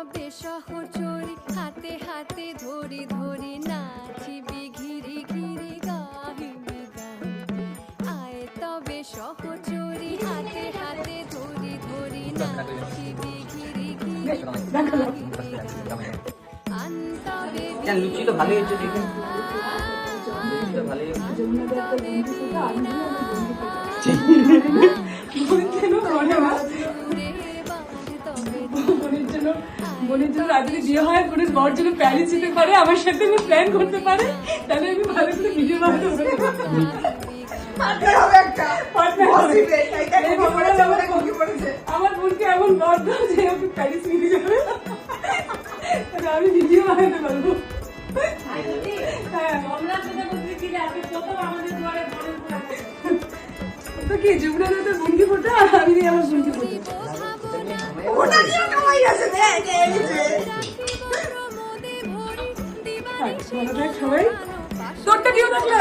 তবে সহচরী হাতে হাতে ধরি ধরি নাচিবি ঘিরি ঘিরি গাহিবি গান আয় তবে সহচরী হাতে হাতে ধরি ধরি নাচিবি ঘিরি ঘিরি গাহিবি গান আন্তবে লুচি তো ভালোই হচ্ছে ঠিক আছে ভালোই বোনের জন্য রাত্রে বিয়ে হয় বোনের বর জন্য প্যারিস যেতে পারে আমার সাথে প্ল্যান করতে পারে তাহলে আমি ভালো করে ভিডিও বানাতে আমার বোনকে এমন বর দাও যে ওকে প্যারিস নিয়ে যাবে আমি ভিডিও বানাতে পারবো। তো কি যুবনা তো ভঙ্গি ফোটা আমি আমার ভঙ্গি ফোটা সবাই তোরটা কেউ থাকলো